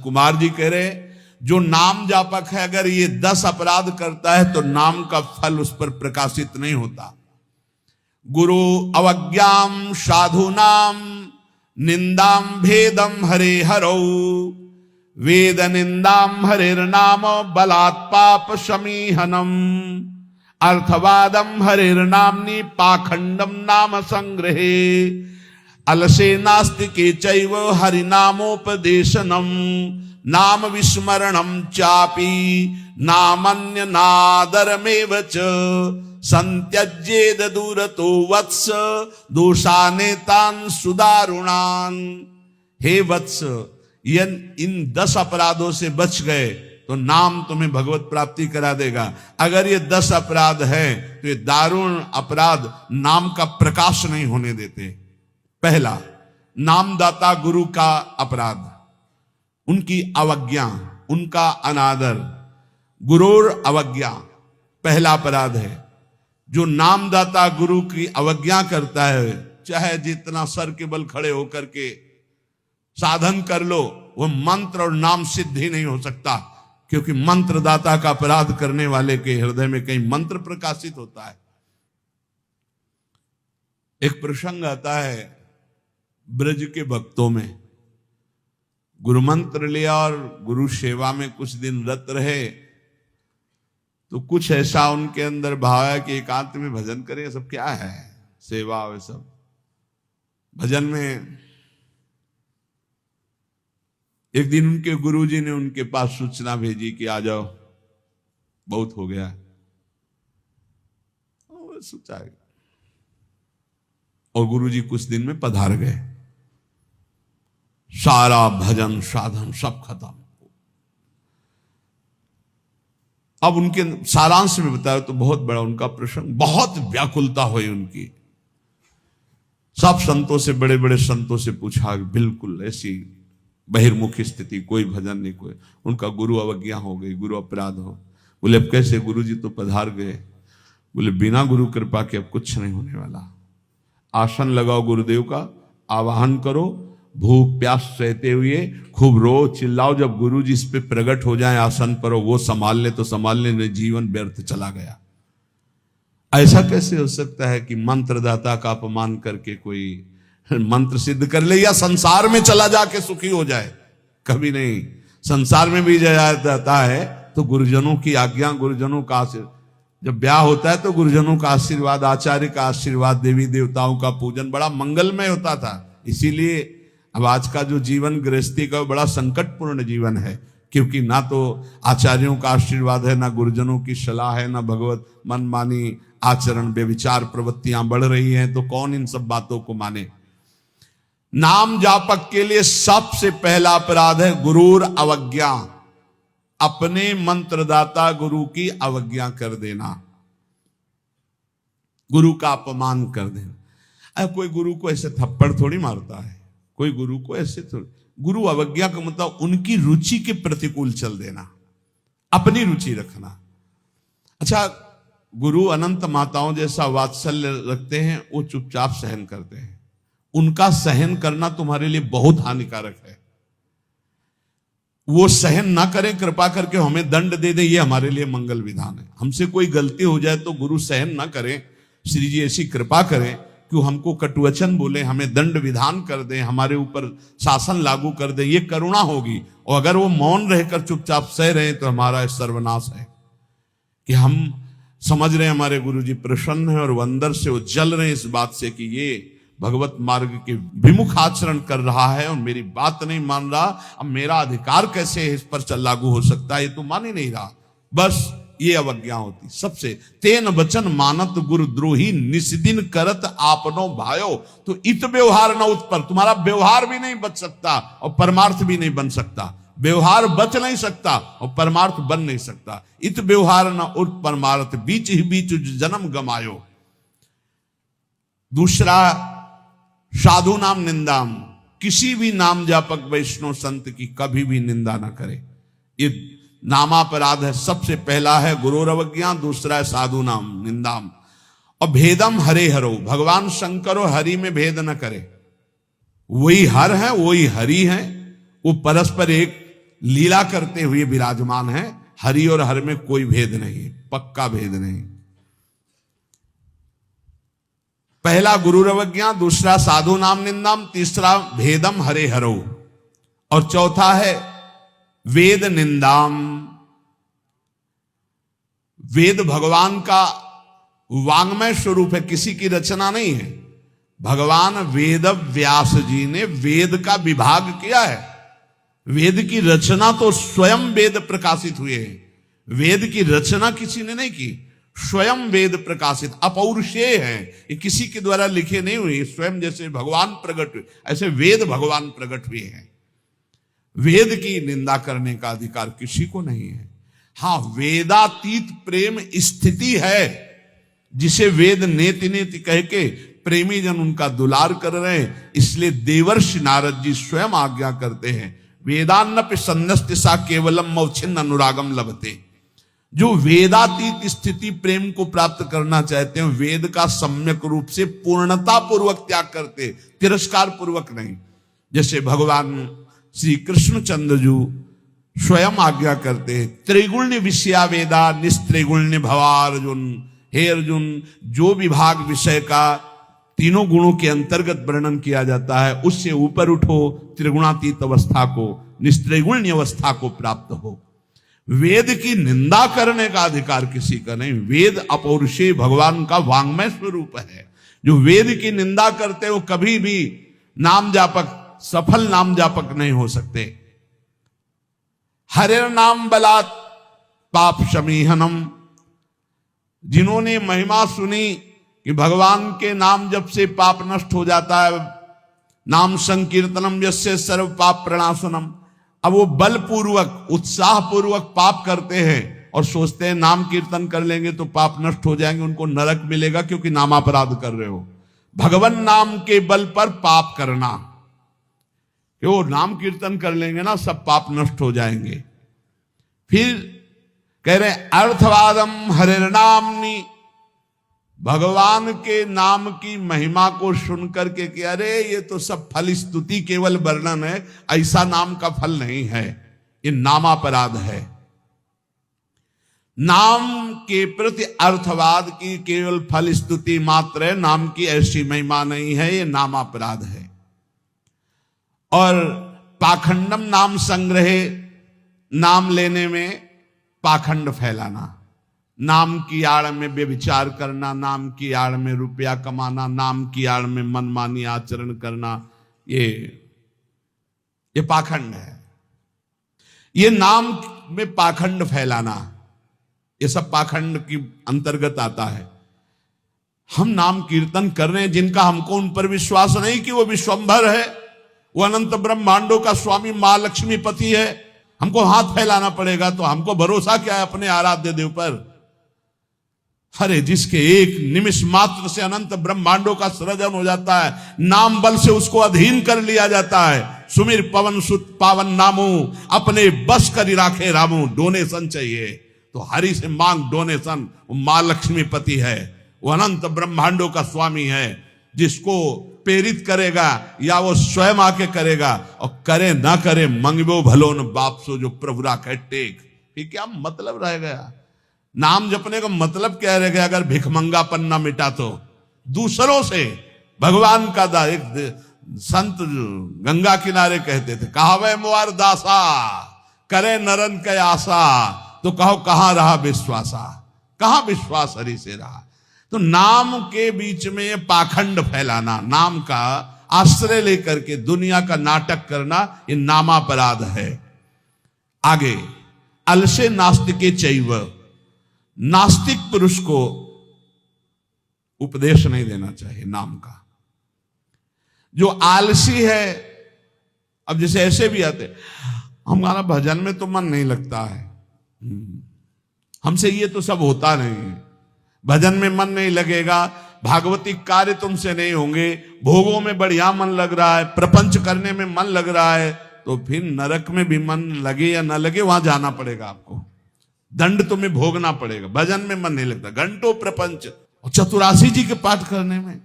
कुमार जी कह रहे जो नाम जापक है अगर ये 10 अपराध करता है तो नाम का फल उस पर प्रकाशित नहीं होता। गुरु अवज्ञाम साधुनाम निंदाम भेदम हरे हरौ वेद निंदाम हरिर्नाम बलात् पाप शमीहनम अर्थवादम हरिर्नाम्नि पाखंडम नाम संग्रहे अलसे नास्तिके चैव हरिनामोपदेशनम नाम विस्मरणम चापि नामन्य नादरमेव च संत्यज्येद दूरतो वत्स दोषानेतान सुदारुणान। हे वत्स, इन 10 अपराधों से बच गए तो नाम तुम्हें भगवत प्राप्ति करा देगा। अगर ये 10 अपराध है तो ये दारुण अपराध नाम का प्रकाश नहीं होने देते। पहला, नामदाता गुरु का अपराध, उनकी अवज्ञा, उनका अनादर। गुरुर अवज्ञा पहला अपराध है। जो नामदाता गुरु की अवज्ञा करता है, चाहे जितना सर के बल खड़े होकर के साधन कर लो, वो मंत्र और नाम सिद्ध ही नहीं हो सकता, क्योंकि मंत्रदाता का अपराध करने वाले के हृदय में कहीं मंत्र प्रकाशित होता है। एक प्रसंग आता है ब्रज के भक्तों में, गुरु मंत्र लिया और गुरु सेवा में कुछ दिन रत रहे, तो कुछ ऐसा उनके अंदर भाव है कि एकांत में भजन करें। सब क्या है, सेवा और सब भजन में। एक दिन उनके गुरुजी ने उनके पास सूचना भेजी कि आ जाओ, बहुत हो गया। सोचा, और गुरुजी कुछ दिन में पधार गए। सारा भजन साधन सब खत्म। अब उनके सारांश में बताया तो बहुत बड़ा उनका प्रसंग, बहुत व्याकुलता हुई उनकी। सब संतों से, बड़े बड़े संतों से पूछा, बिल्कुल ऐसी बहिर्मुखी स्थिति, कोई भजन नहीं, कोई। उनका गुरु अवज्ञा हो गई, गुरु अपराध हो। बोले अब कैसे, गुरु जी तो पधार गए। बोले बिना गुरु कृपा के अब कुछ नहीं होने वाला। आसन लगाओ गुरुदेव का, आवाहन करो, भूख प्यास सहते हुए खूब रो चिल्लाओ। जब गुरु जी इस पे प्रकट हो जाए आसन पर, वो संभाल ले तो संभालने में जीवन व्यर्थ चला गया। ऐसा कैसे हो सकता है कि मंत्रदाता का अपमान करके कोई मंत्र सिद्ध कर ले या संसार में चला जाके सुखी हो जाए? कभी नहीं। संसार में भी जाता है तो गुरुजनों की आज्ञा, गुरुजनों का आशीर्वाद। जब ब्याह होता है तो गुरुजनों का आशीर्वाद, आचार्य का आशीर्वाद, देवी देवताओं का पूजन बड़ा मंगलमय होता था। इसीलिए अब आज का जो जीवन गृहस्थी का बड़ा संकटपूर्ण जीवन है, क्योंकि ना तो आचार्यों का आशीर्वाद है, ना गुरुजनों की सलाह है, ना भगवत मनमानी आचरण व्यभिचार प्रवृत्तियां बढ़ रही हैं, तो कौन इन सब बातों को माने। नाम जापक के लिए सबसे पहला अपराध है गुरूर अवज्ञा, अपने मंत्रदाता गुरु की अवज्ञा कर देना, गुरु का अपमान कर देना। अब कोई गुरु को ऐसे थप्पड़ थोड़ी मारता है, कोई गुरु को ऐसे थोड़ी। गुरु अवज्ञा का मतलब उनकी रुचि के प्रतिकूल चल देना, अपनी रुचि रखना। अच्छा, गुरु अनंत माताओं जैसा वात्सल्य रखते हैं, वो चुपचाप सहन करते हैं। उनका सहन करना तुम्हारे लिए बहुत हानिकारक है। वो सहन ना करें, कृपा करके हमें दंड दे दें, ये हमारे लिए मंगल विधान है। हमसे कोई गलती हो जाए तो गुरु सहन ना करें, श्री जी ऐसी कृपा करें कि हमको कटुवचन बोले, हमें दंड विधान कर दें, हमारे ऊपर शासन लागू कर दें, ये करुणा होगी। और अगर वो मौन रहकर चुपचाप सह रहे हैं तो हमारा सर्वनाश है। कि हम समझ रहे हैं हमारे गुरु जी प्रसन्न है और वो अंदर से वो जल रहे हैं इस बात से कि ये भगवत मार्ग के विमुख आचरण कर रहा है और मेरी बात नहीं मान रहा, अब मेरा अधिकार कैसे इस पर लागू हो सकता है, ये तो मान ही नहीं रहा। बस ये अवज्ञा होती सबसे। तेन वचन मानत गुरु द्रोही निस्दिन करत आपनो भायो। तो इत व्यवहार न उत्पर, तुम्हारा व्यवहार भी नहीं बच सकता और परमार्थ भी नहीं बन सकता। व्यवहार बच नहीं सकता और परमार्थ बन नहीं सकता। इत व्यवहार न उत परमार्थ, बीच ही बीच जन्म गमायो। दूसरा, साधु नाम निंदाम, किसी भी नाम जापक वैष्णव संत की कभी भी निंदा ना करे। ये नामापराध है। सबसे पहला है गुरु अवज्ञा, दूसरा है साधु नाम निंदाम। और भेदम हरे हरो, भगवान शंकर और हरि में भेद न करे। वही हर है, वही हरि है, वो परस्पर एक लीला करते हुए विराजमान है। हरि और हर में कोई भेद नहीं, पक्का भेद नहीं। पहला गुरुरवज्ञा, दूसरा साधु नाम निंदाम, तीसरा भेदम हरे हरो, और चौथा है वेद निंदाम। वेद भगवान का वांग्मय स्वरूप है, किसी की रचना नहीं है। भगवान वेद व्यास जी ने वेद का विभाग किया है। वेद की रचना तो स्वयं वेद प्रकाशित हुए हैं। वेद की रचना किसी ने नहीं की, स्वयं वेद प्रकाशित अपौरुषेय हैं। ये किसी के द्वारा लिखे नहीं हुए, स्वयं जैसे भगवान प्रकट हुए ऐसे वेद भगवान प्रकट हुए हैं। वेद की निंदा करने का अधिकार किसी को नहीं है। हां, वेदातीत प्रेम स्थिति है, जिसे वेद नेति नेति कह के प्रेमी जन उनका दुलार कर रहे हैं। इसलिए देवर्षि नारद जी स्वयं आज्ञा करते हैं, वेदान्नपि सन्नस्ति सा केवलम मौछिन्न अनुरागम लभते। जो वेदातीत स्थिति प्रेम को प्राप्त करना चाहते हैं, वेद का सम्यक रूप से पूर्णता पूर्वक त्याग करते, तिरस्कार पूर्वक नहीं। जैसे भगवान श्री कृष्णचंद्र जी स्वयं आज्ञा करते हैं, त्रिगुण्य विषया वेदा निस्त्रिगुण्य भवा अर्जुन। हे अर्जुन, जो विभाग विषय का तीनों गुणों के अंतर्गत वर्णन किया जाता है, उससे ऊपर उठो, त्रिगुणातीत अवस्था को, निस्त्रिगुण्य अवस्था को प्राप्त हो। वेद की निंदा करने का अधिकार किसी का नहीं। वेद अपौरुषेय भगवान का वांग्मय स्वरूप है। जो वेद की निंदा करते वो कभी भी नाम जापक, सफल नाम जापक नहीं हो सकते। हरे नाम बलात् पाप शमीहनम। जिन्होंने महिमा सुनी कि भगवान के नाम जप से पाप नष्ट हो जाता है, नाम संकीर्तनम यस्य सर्व पाप प्रणाशनम। अब वो बलपूर्वक उत्साह पूर्वक पाप करते हैं और सोचते हैं नाम कीर्तन कर लेंगे तो पाप नष्ट हो जाएंगे, उनको नरक मिलेगा क्योंकि नामापराध कर रहे हो। भगवान नाम के बल पर पाप करना, कि वो नाम कीर्तन कर लेंगे ना सब पाप नष्ट हो जाएंगे। फिर कह रहे अर्थवादम हरिर्नामनि। भगवान के नाम की महिमा को सुनकर के कि अरे ये तो सब फल स्तुति केवल वर्णन है, ऐसा नाम का फल नहीं है, ये नामापराध है। नाम के प्रति अर्थवाद की केवल फल स्तुति मात्र है, नाम की ऐसी महिमा नहीं है, ये नामापराध है। और पाखंडम नाम संग्रहे, नाम लेने में पाखंड फैलाना, नाम की आड़ में व्यभिचार करना, नाम की आड़ में रुपया कमाना, नाम की आड़ में मनमानी आचरण करना, ये पाखंड है। ये नाम में पाखंड फैलाना, ये सब पाखंड की अंतर्गत आता है। हम नाम कीर्तन कर रहे हैं, जिनका हमको उन पर विश्वास नहीं कि वो विश्वंभर है, वो अनंत ब्रह्मांडों का स्वामी मां लक्ष्मी पति है, हमको हाथ फैलाना पड़ेगा। तो हमको भरोसा क्या है अपने आराध्य देव पर? अरे जिसके एक निमिष मात्र से अनंत ब्रह्मांडों का सृजन हो जाता है, नाम बल से उसको अधीन कर लिया जाता है। सुमिर पवन सुत पावन नामो, अपने बस कर राखे रामो। डोनेशन चाहिए तो हरि से मांग डोनेशन। वो मां लक्ष्मी पति है, वो अनंत ब्रह्मांडों का स्वामी है। जिसको प्रेरित करेगा या वो स्वयं आके करेगा, और करे ना करे मंगबो भलो न बाप सो जो प्रभुरा कह टेक। ये क्या मतलब रह गया? नाम जपने का मतलब क्या रह गया? अगर भिखमंगापन ना मिटा तो दूसरों से भगवान का एक संत गंगा किनारे कहते थे, कहावे मुआर दासा करे नरन के आशा। तो कहो कहां रहा विश्वासा, कहां विश्वास हरि से रहा। तो नाम के बीच में पाखंड फैलाना, नाम का आश्रय लेकर के दुनिया का नाटक करना, ये नामापराध है। आगे अलसे नास्तिके चैव, नास्तिक पुरुष को उपदेश नहीं देना चाहिए नाम का। जो आलसी है, अब जैसे ऐसे भी आते, हमारा भजन में तो मन नहीं लगता है, हमसे ये तो सब होता नहीं है, भजन में मन नहीं लगेगा, भागवती कार्य तुमसे नहीं होंगे, भोगों में बढ़िया मन लग रहा है, प्रपंच करने में मन लग रहा है, तो फिर नरक में भी मन लगे या ना लगे वहां जाना पड़ेगा आपको, दंड तुम्हें भोगना पड़ेगा। भजन में मन नहीं लगता, घंटों प्रपंच और 84 जी के पाठ करने में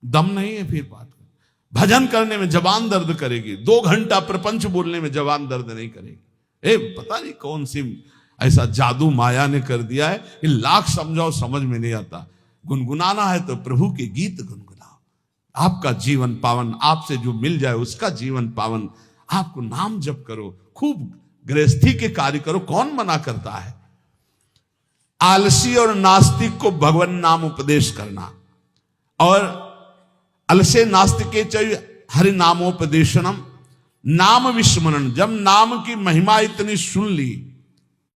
दम नहीं है, फिर पाठ कर। भजन करने में जबान दर्द करेगी, 2 घंटा प्रपंच बोलने में जबान दर्द नहीं करेगी। पता नहीं कौन सी ऐसा जादू माया ने कर दिया है कि लाख समझाओ समझ में नहीं आता। गुनगुनाना है तो प्रभु के गीत गुनगुनाओ, आपका जीवन पावन, आपसे जो मिल जाए उसका जीवन पावन। आपको नाम जप करो, खूब गृहस्थी के कार्य करो, कौन मना करता है। आलसी और नास्तिक को भगवान नाम उपदेश करना, और अलसे नास्तिके चय हरि नामोपदेशनम, नाम विस्मरण। जब नाम की महिमा इतनी सुन ली